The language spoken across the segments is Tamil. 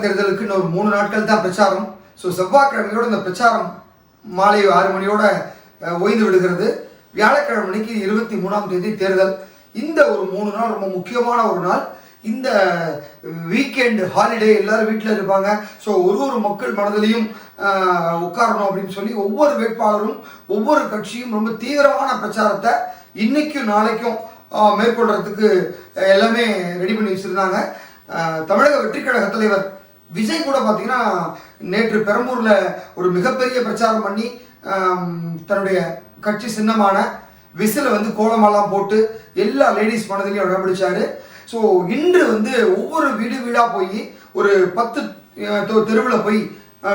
தேர்தலுக்கு இன்னொரு 3 நாட்கள் தான் பிரச்சாரம். ஸோ செவ்வாய்க்கிழமையோட இந்த பிரச்சாரம் மாலை 6 மணியோட ஓய்ந்து விடுகிறது. வியாழக்கிழமை மணிக்கு 23ஆம் தேதி தேர்தல். இந்த ஒரு 3 நாள் ரொம்ப முக்கியமான ஒரு நாள். இந்த வீக்கெண்ட் ஹாலிடே எல்லாரும் வீட்டில் இருப்பாங்க. ஸோ ஒரு மக்கள் மனதிலையும் உட்காரணும் அப்படின்னு சொல்லி ஒவ்வொரு வேட்பாளரும் ஒவ்வொரு கட்சியும் ரொம்ப தீவிரமான பிரச்சாரத்தை இன்னைக்கும் நாளைக்கும் மேற்கொள்றதுக்கு எல்லாமே ரெடி பண்ணி வச்சுருந்தாங்க. தமிழக வெற்றிக் கழக தலைவர் விஜய் கூட பார்த்தீங்கன்னா நேற்று பெரம்பூரில் ஒரு மிகப்பெரிய பிரச்சாரம் பண்ணி தன்னுடைய கட்சி சின்னமான விசிலை வந்து கோலமெல்லாம் போட்டு எல்லா லேடிஸ் மனதிலையும் இடம் பிடிச்சாரு. ஸோ இன்று வந்து ஒவ்வொரு வீடாக போய் ஒரு 10 தெருவில் போய்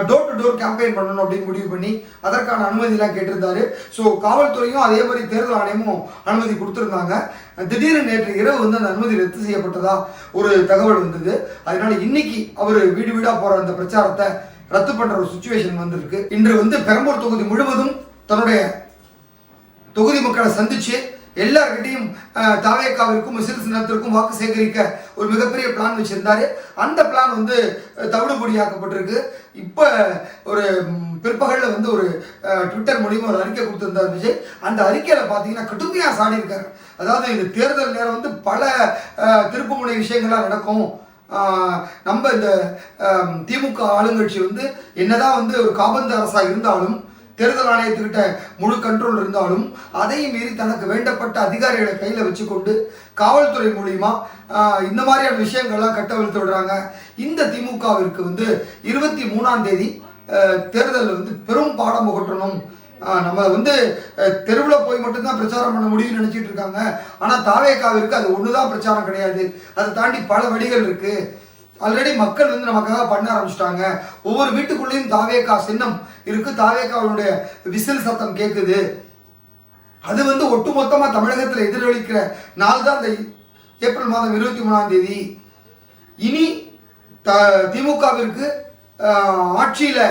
டோர் டு டோர் கேம்பெயின் பண்ணணும் அப்படின்னு முடிவு பண்ணி அதற்கான அனுமதியெல்லாம் கேட்டிருந்தாரு. ஸோ காவல்துறையும் அதே மாதிரி தேர்தல் ஆணையமும் அனுமதி கொடுத்துருந்தாங்க. திடீர்னு நேற்று இரவு வந்து அந்த அனுமதி ரத்து செய்யப்பட்டதா ஒரு தகவல் வந்தது. அதனால இன்னைக்கு அவர் வீடாக போகிற அந்த பிரச்சாரத்தை ரத்து பண்ணுற ஒரு சுச்சுவேஷன் வந்திருக்கு. இன்று வந்து பெரம்பூர் தொகுதி முழுவதும் தன்னுடைய தொகுதி மக்களை சந்திச்சு எல்லார்கிட்டையும் தாவேக்காவிற்கும் முஸ்லிம் சின்னத்திற்கும் வாக்கு சேகரிக்க ஒரு மிகப்பெரிய பிளான் வச்சிருந்தாரு. அந்த பிளான் வந்து தவிடுபொடியாக்கப்பட்டிருக்கு. இப்போ ஒரு பிற்பகலில் வந்து ஒரு ட்விட்டர் மூலியமாக ஒரு அறிக்கை கொடுத்திருந்தார் விஜய். அந்த அறிக்கையில் பார்த்தீங்கன்னா கடுமையாக சாடி இருக்காரு. அதாவது இந்த தேர்தல் நேரம் வந்து பல திருப்புமுனை விஷயங்கள்லாம் நடக்கும். நம்ம இந்த திமுக ஆளுங்கட்சி வந்து என்னதான் வந்து ஒரு காபந்து அரசா இருந்தாலும் தேர்தல் ஆணையத்துக்கிட்ட முழு கண்ட்ரோல் இருந்தாலும் அதையும் மீறி தனக்கு வேண்டப்பட்ட அதிகாரிகளை கையில் வச்சுக்கொண்டு காவல்துறை மூலியமா இந்த மாதிரியான விஷயங்கள்லாம் கட்டவிழ்த்து விடுறாங்க. இந்த திமுகவிற்கு வந்து 23ஆம் தேதி தேர்தலில் வந்து பெரும் பாடம் புகட்டணும். நம்ம வந்து தெருவில் போய் மட்டும்தான் பிரச்சாரம் பண்ண முடியும்னு நினச்சிட்டு இருக்காங்க. ஆனால் தாவேக்காவிற்கு அது ஒன்று தான் பிரச்சாரம் கிடையாது. அதை தாண்டி பல வழிகள் இருக்கு. ஆல்ரெடி மக்கள் வந்து நமக்காக பண்ண ஆரம்பிச்சிட்டாங்க. ஒவ்வொரு வீட்டுக்குள்ளேயும் தாவேக்கா சின்னம் இருக்கு. தாவேக்காவுடைய விசில் சத்தம் கேட்குது. அது வந்து ஒட்டுமொத்தமாக தமிழகத்தில் எதிரொலிக்கிற நாள் தான் இந்த ஏப்ரல் மாதம் 23ஆம் தேதி. இனி திமுகவிற்கு ஆட்சியில்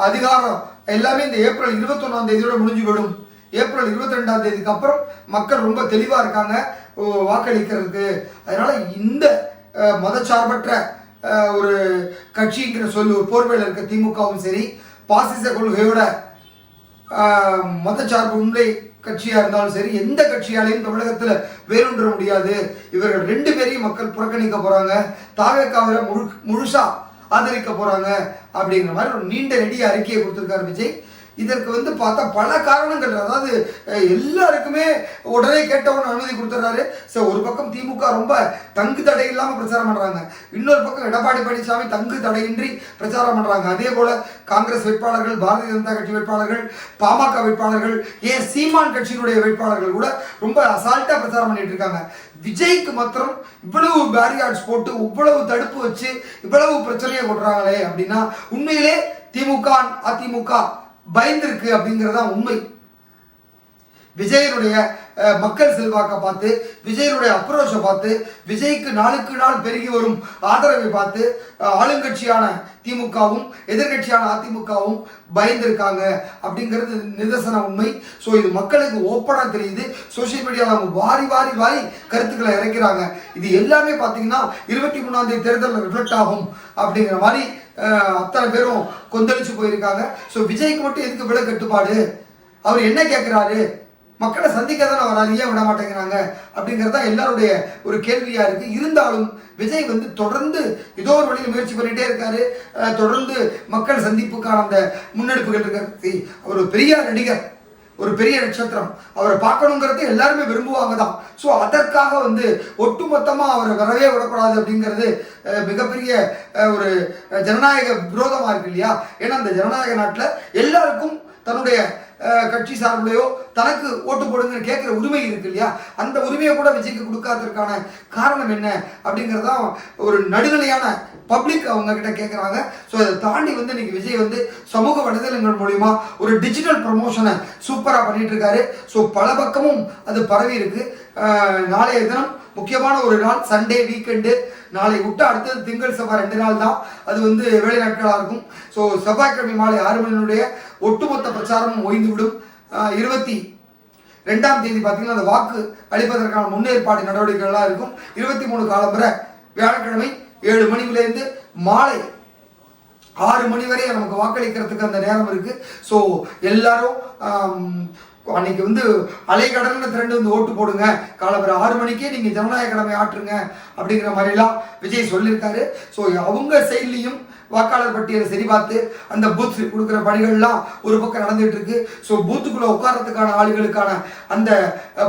அதிகாரம் எல்லாமே இந்த ஏப்ரல் 21ஆம் தேதியோட முடிஞ்சுவிடும். ஏப்ரல் 22ஆம் தேதிக்கு அப்புறம் மக்கள் ரொம்ப தெளிவாக இருக்காங்க வாக்களிக்கிறதுக்கு. அதனால இந்த மதச்சார்பற்ற ஒரு கட்சிங்கிற சொல்லி ஒரு போர்வையில் இருக்க திமுகவும் சரி, பாசிச கொள்கையோட மதச்சார்பு உண்மை கட்சியாக இருந்தாலும் சரி, எந்த கட்சியாலையும் தமிழகத்தில் வேறுன்ற முடியாது. இவர்கள் 2 பேரையும் மக்கள் புறக்கணிக்க போறாங்க. தாவேக்காவை முழுசா ஆதரிக்க போறாங்க அப்படிங்கிற மாதிரி ஒரு நீண்ட நெடிய அறிக்கையை கொடுத்திருக்காரு விஜய். இதற்கு வந்து பார்த்தா பல காரணங்கள். அதாவது எல்லாருக்குமே உடனே கேட்டவன அனுமதி கொடுத்துட்றாரு. ஸோ ஒரு பக்கம் திமுக ரொம்ப தங்கு தடை இல்லாமல் பிரச்சாரம் பண்ணுறாங்க. இன்னொரு பக்கம் எடப்பாடி பழனிசாமி தங்கு தடையின்றி பிரச்சாரம் பண்ணுறாங்க. அதே போல் காங்கிரஸ் வேட்பாளர்கள், பாரதிய ஜனதா கட்சி வேட்பாளர்கள், பாமக வேட்பாளர்கள், ஏன் சீமான் கட்சியினுடைய வேட்பாளர்கள் கூட ரொம்ப அசால்ட்டாக பிரச்சாரம் பண்ணிட்டு இருக்காங்க. விஜய்க்கு மாத்திரம் இவ்வளவு பேரியார்ட்ஸ் போட்டு இவ்வளவு தடுப்பு வச்சு இவ்வளவு பிரச்சனையை கொடுறாங்களே அப்படின்னா உண்மையிலே திமுக அதிமுக பயந்திருக்கு அப்படிங்கிறதா உண்மை. விஜயனுடைய மக்கள் செல்வாக்கை பார்த்து, விஜயனுடைய அப்ரோச்சை பார்த்து, விஜய்க்கு நாளுக்கு நாள் பெருகி வரும் ஆதரவை பார்த்து ஆளுங்கட்சியான திமுகவும் எதிர்கட்சியான அதிமுகவும் பயந்திருக்காங்க அப்படிங்கிறது நிதர்சன உண்மை. ஸோ இது மக்களுக்கு ஓப்பனாக தெரியுது. சோசியல் மீடியாவில் அவங்க வாரி கருத்துக்களை இறக்கிறாங்க. இது எல்லாமே பார்த்தீங்கன்னா 23ஆம் தேதி தேர்தலில் ரிஃப்ளெக்ட் ஆகும் அப்படிங்கிற மாதிரி அத்தனை பேரும் கொந்தளிச்சு போயிருக்காங்க. ஸோ விஜய்க்கு மட்டும் எதுக்கு விலை கட்டுப்பாடு? அவர் என்ன கேட்குறாரு? மக்களை சந்திக்க தானே வராது, ஏன் விட மாட்டேங்கிறாங்க அப்படிங்கிறதா எல்லாருடைய ஒரு கேள்வியா இருக்கு. இருந்தாலும் விஜய் வந்து தொடர்ந்து ஏதோ ஒரு வழியில் முயற்சி பண்ணிட்டே இருக்காரு. தொடர்ந்து மக்கள் சந்திப்புக்கான அந்த முன்னெடுப்புகள் இருக்கிறது. அவர் ஒரு பெரிய நடிகர், ஒரு பெரிய நட்சத்திரம். அவரை பார்க்கணுங்கிறது எல்லாருமே விரும்புவாங்க தான். ஸோ அதற்காக வந்து ஒட்டுமொத்தமாக அவரை வரவே விடக்கூடாது அப்படிங்கிறது மிகப்பெரிய ஒரு ஜனநாயக விரோதமாக இருக்கு இல்லையா? ஏன்னா அந்த ஜனநாயக நாட்டில் எல்லாருக்கும் தன்னுடைய கட்சி சார்பிலையோ தனக்கு ஓட்டு போடுங்கன்னு கேட்குற உரிமை இருக்கு இல்லையா? அந்த உரிமையை கூட விஜய்க்கு கொடுக்காததற்கான காரணம் என்ன அப்படிங்கிறதான் ஒரு நடுநிலையான பப்ளிக் அவங்க கிட்ட கேட்குறாங்க. ஸோ அதை தாண்டி வந்து இன்னைக்கு விஜய் வந்து சமூக வலைதளங்கள் மூலிமா ஒரு டிஜிட்டல் ப்ரமோஷனை சூப்பராக பண்ணிட்டு இருக்காரு. ஸோ பல பக்கமும் அது பரவி இருக்கு. நாளைய தினம் முக்கியமான ஒரு நாள், சண்டே வீக்கெண்டு. நாளை விட்டு அடுத்தது திங்கள் செவ்வாய் 2 நாள் தான் அது வந்து வேலை நாட்களாக இருக்கும். ஸோ செவ்வாய்க்கிழமை மாலை 6 மணியினுடைய ஒட்டுமொத்த பிரச்சாரமும் ஓய்ந்துவிடும். 22ஆம் தேதி பார்த்தீங்கன்னா அந்த வாக்கு அளிப்பதற்கான முன்னேற்பாடு நடவடிக்கைகள்லாம் இருக்கும். 23 காலம்பரை வியாழக்கிழமை 7 மணியிலிருந்து மாலை 6 மணி வரை நமக்கு வாக்களிக்கிறதுக்கு அந்த நேரம் இருக்கு. ஸோ எல்லாரும் அன்னைக்கு வந்து அலைக்கடல்னு திரண்டு வந்து ஓட்டு போடுங்க, காலம்பர 6 மணிக்கே நீங்க ஜனநாயக கடமை ஆற்றுங்க அப்படிங்கிற மாதிரிலாம் விஜய் சொல்லியிருக்காரு. ஸோ அவங்க சைட்லையும் வாக்காளர் பட்டியலை சரி பார்த்து அந்த பூத் கொடுக்குற பணிகள்லாம் ஒரு பக்கம் நடந்துட்டு இருக்கு. ஸோ பூத்துக்குள்ள உட்காரத்துக்கான ஆளுகளுக்கான அந்த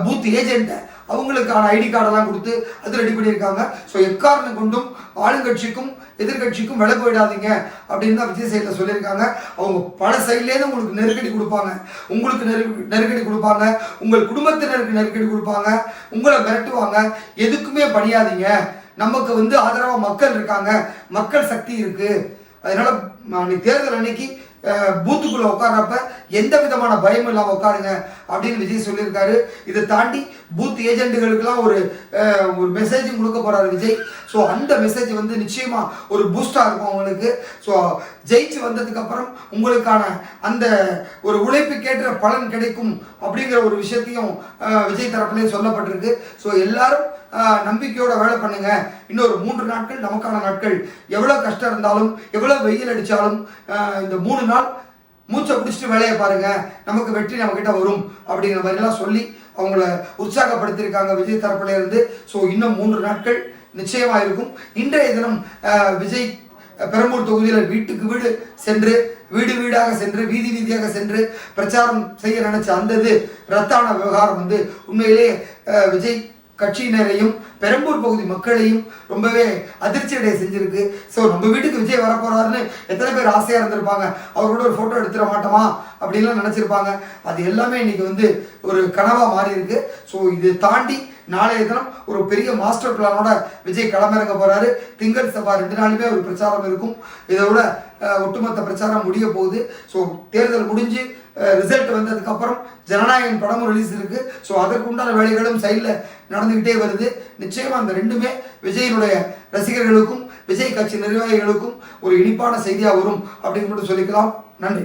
பூத் ஏஜென்ட்டை அவங்களுக்கான ஐடி கார்டெல்லாம் கொடுத்து அது ரெடி பண்ணியிருக்காங்க. ஸோ எக்காரணம் கொண்டும் ஆளுங்கட்சிக்கும் எதிர்கட்சிக்கும் விலை போயிடாதீங்க அப்படின்னு தான் விஜய் சைடில் சொல்லியிருக்காங்க. அவங்க பல சைட்லேருந்து உங்களுக்கு நெருக்கடி கொடுப்பாங்க, உங்களுக்கு நெருக்கடி கொடுப்பாங்க, உங்கள் குடும்பத்தினருக்கு நெருக்கடி கொடுப்பாங்க, உங்களை மிரட்டுவாங்க. எதுக்குமே பணியாதீங்க, நமக்கு வந்து ஆதரவாக மக்கள் இருக்காங்க, மக்கள் சக்தி இருக்கு, அதனால தேர்தல் அன்னைக்கு பூத்துக்குள்ள உட்கார்றப்ப எந்த விதமான பயமும் இல்லாமல் உட்காருங்க அப்படின்னு விஜய் சொல்லியிருக்காரு. இதை தாண்டி பூத் ஏஜென்ட்டுகளுக்கெல்லாம் ஒரு மெசேஜும் கொடுக்க போறாரு விஜய். ஸோ அந்த மெசேஜ் வந்து நிச்சயமா ஒரு பூஸ்டா இருக்கும் அவங்களுக்கு. ஸோ ஜெயிச்சு வந்ததுக்கு அப்புறம் உங்களுக்கான அந்த ஒரு உழைப்புக்கேற்ற பலன் கிடைக்கும் அப்படிங்கிற ஒரு விஷயத்தையும் விஜய் தரப்புலேயே சொல்லப்பட்டிருக்கு. ஸோ எல்லாரும் நம்பிக்கையோட வேலை பண்ணுங்க. இன்னொரு 3 நாட்கள் நமக்கான நாட்கள். எவ்வளோ கஷ்டம் இருந்தாலும் எவ்வளோ வெயில் அடித்தாலும் இந்த 3 நாள் மூச்சை பிடிச்சிட்டு வேலையை பாருங்க, நமக்கு வெற்றி நம்மக்கிட்ட வரும் அப்படிங்கிற மாதிரிலாம் சொல்லி அவங்கள உற்சாகப்படுத்தியிருக்காங்க விஜய் தரப்புல இருந்து. ஸோ இன்னும் 3 நாட்கள் நிச்சயமாக இருக்கும். இன்றைய தினம் விஜய் பெரம்பூர் தொகுதியில் வீட்டுக்கு வீடு சென்று வீடு வீடாக சென்று வீதி வீதியாக சென்று பிரச்சாரம் செய்ய நினைச்ச அந்த ரத்தான விவகாரம் வந்து உண்மையிலே விஜய் கட்சியினரையும் பெரம்பூர் பகுதி மக்களையும் ரொம்பவே அதிர்ச்சி அடைய செஞ்சிருக்கு. ஸோ நம்ம வீட்டுக்கு விஜய் வரப்போறாருன்னு எத்தனை பேர் ஆசையாக இருந்திருப்பாங்க, அவரோட ஒரு ஃபோட்டோ எடுத்துட மாட்டோமா அப்படின்லாம் நினச்சிருப்பாங்க. அது எல்லாமே இன்னைக்கு வந்து ஒரு கனவாக மாறி இருக்கு. ஸோ இது தாண்டி நாளைய தினம் ஒரு பெரிய மாஸ்டர் பிளானோட விஜய் களமிறங்க போறாரு. திங்கள் செவ்வாய் 2 நாளுமே ஒரு பிரச்சாரம் இருக்கும். இதோட ஒட்டுமொத்த பிரச்சாரம் முடிய போகுது. ஸோ தேர்தல் முடிஞ்சு ரிசல்ட் வந்ததுக்கப்புறம் ஜனநாயகன் படமும் ரிலீஸ் இருக்கு. ஸோ அதற்குண்டான வேலைகளும் சைடில் நடந்துக்கிட்டே வருது. நிச்சயமாக அந்த ரெண்டுமே விஜயினுடைய ரசிகர்களுக்கும் விஜய் கட்சி நிர்வாகிகளுக்கும் ஒரு இனிப்பான செய்தியாக வரும் அப்படின்னு மட்டும் சொல்லிக்கலாம். நன்றி.